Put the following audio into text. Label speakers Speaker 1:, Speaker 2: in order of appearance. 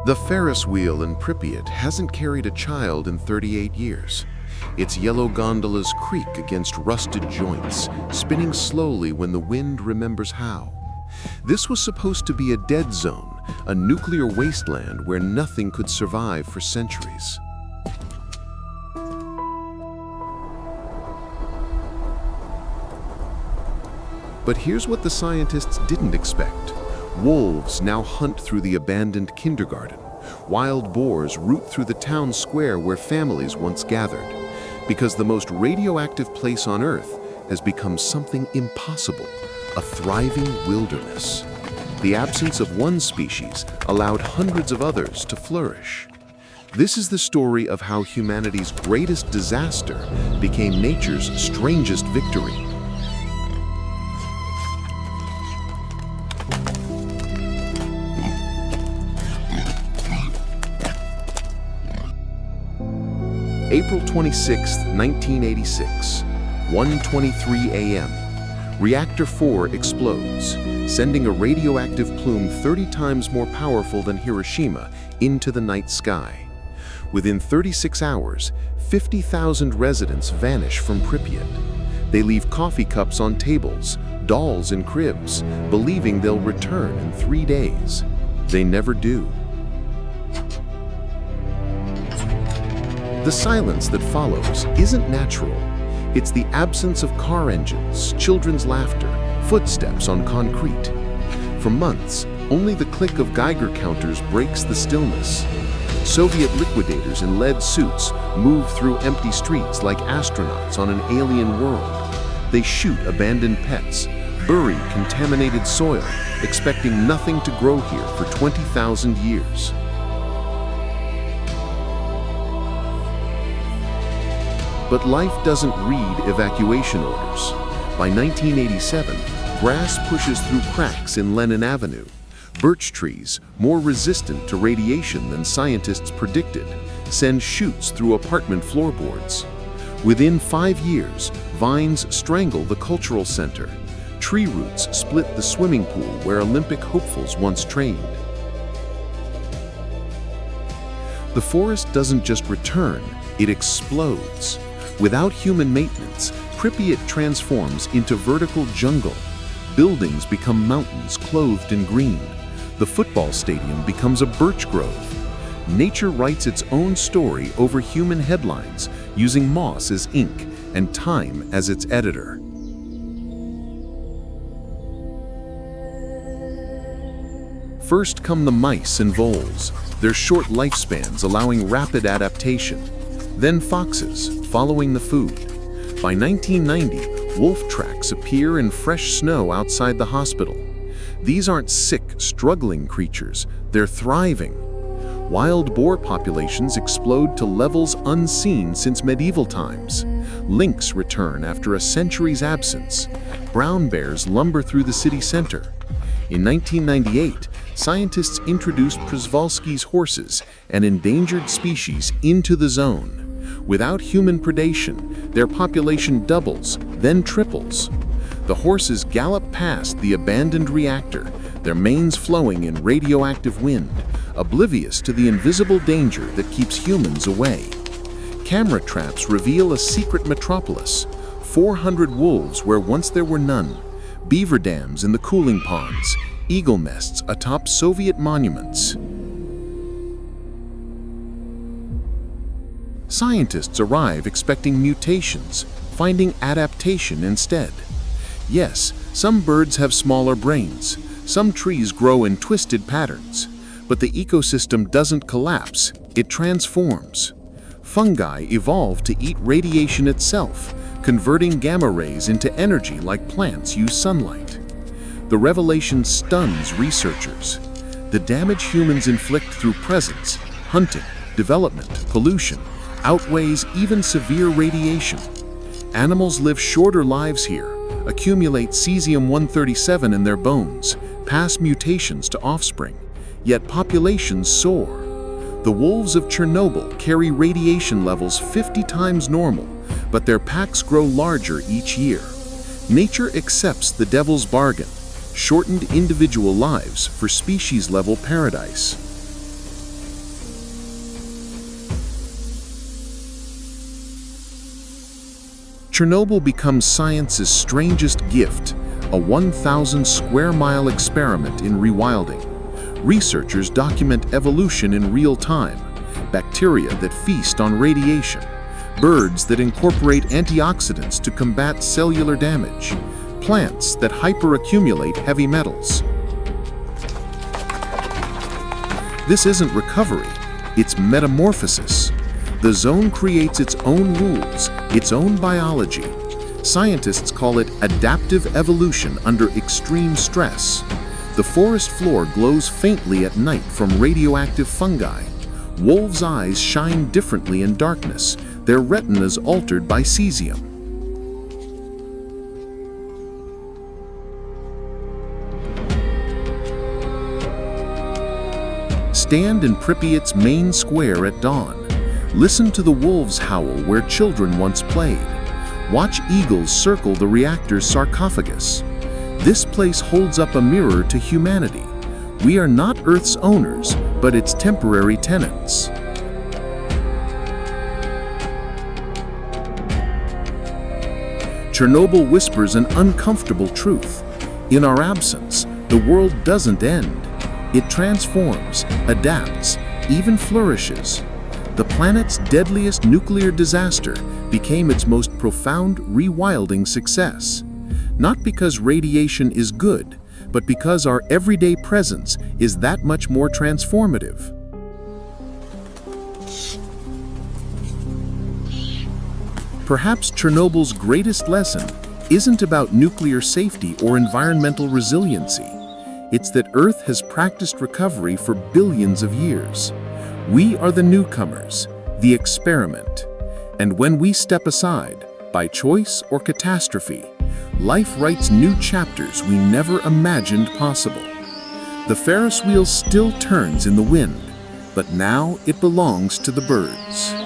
Speaker 1: The Ferris wheel in Pripyat hasn't carried a child in 38 years. Its yellow gondolas creak against rusted joints, spinning slowly when the wind remembers how. This was supposed to be a dead zone, a nuclear wasteland where nothing could survive for centuries. But here's what the scientists didn't expect. Wolves now hunt through the abandoned kindergarten. Wild boars root through the town square where families once gathered. Because the most radioactive place on Earth has become something impossible, a thriving wilderness. The absence of one species allowed hundreds of others to flourish. This is the story of how humanity's greatest disaster became nature's strangest victory. April 26, 1986, 1:23 a.m. Reactor 4 explodes, sending a radioactive plume 30 times more powerful than Hiroshima into the night sky. Within 36 hours, 50,000 residents vanish from Pripyat. They leave coffee cups on tables, dolls in cribs, believing they'll return in 3 days. They never do. The silence that follows isn't natural. It's the absence of car engines, children's laughter, footsteps on concrete. For months, only the click of Geiger counters breaks the stillness. Soviet liquidators in lead suits move through empty streets like astronauts on an alien world. They shoot abandoned pets, bury contaminated soil, expecting nothing to grow here for 20,000 years. But life doesn't read evacuation orders. By 1987, grass pushes through cracks in Lenin Avenue. Birch trees, more resistant to radiation than scientists predicted, send shoots through apartment floorboards. Within 5 years, vines strangle the cultural center. Tree roots split the swimming pool where Olympic hopefuls once trained. The forest doesn't just return, it explodes. Without human maintenance, Pripyat transforms into vertical jungle. Buildings become mountains clothed in green. The football stadium becomes a birch grove. Nature writes its own story over human headlines, using moss as ink and time as its editor. First come the mice and voles, their short lifespans allowing rapid adaptation. Then foxes, following the food. By 1990, wolf tracks appear in fresh snow outside the hospital. These aren't sick, struggling creatures, they're thriving. Wild boar populations explode to levels unseen since medieval times. Lynx return after a century's absence. Brown bears lumber through the city center. In 1998, scientists introduced Przewalski's horses, an endangered species, into the zone. Without human predation, their population doubles, then triples. The horses gallop past the abandoned reactor, their manes flowing in radioactive wind, oblivious to the invisible danger that keeps humans away. Camera traps reveal a secret metropolis, 400 wolves where once there were none, beaver dams in the cooling ponds, eagle nests atop Soviet monuments. Scientists arrive expecting mutations, finding adaptation instead. Yes, some birds have smaller brains, some trees grow in twisted patterns, but the ecosystem doesn't collapse, it transforms. Fungi evolve to eat radiation itself, converting gamma rays into energy like plants use sunlight. The revelation stuns researchers. The damage humans inflict through presence, hunting, development, pollution, outweighs even severe radiation. Animals live shorter lives here, accumulate cesium-137 in their bones, pass mutations to offspring, yet populations soar. The wolves of Chernobyl carry radiation levels 50 times normal, but their packs grow larger each year. Nature accepts the devil's bargain, shortened individual lives for species-level paradise. Chernobyl becomes science's strangest gift, a 1,000 square mile experiment in rewilding. Researchers document evolution in real time, bacteria that feast on radiation, birds that incorporate antioxidants to combat cellular damage, plants that hyperaccumulate heavy metals. This isn't recovery, it's metamorphosis. The zone creates its own rules, its own biology. Scientists call it adaptive evolution under extreme stress. The forest floor glows faintly at night from radioactive fungi. Wolves' eyes shine differently in darkness, their retinas altered by cesium. Stand in Pripyat's main square at dawn. Listen to the wolves howl where children once played. Watch eagles circle the reactor's sarcophagus. This place holds up a mirror to humanity. We are not Earth's owners, but its temporary tenants. Chernobyl whispers an uncomfortable truth. In our absence, the world doesn't end. It transforms, adapts, even flourishes. The planet's deadliest nuclear disaster became its most profound rewilding success. Not because radiation is good, but because our everyday presence is that much more transformative. Perhaps Chernobyl's greatest lesson isn't about nuclear safety or environmental resiliency. It's that Earth has practiced recovery for billions of years. We are the newcomers, the experiment. And when we step aside, by choice or catastrophe, life writes new chapters we never imagined possible. The Ferris wheel still turns in the wind, but now it belongs to the birds.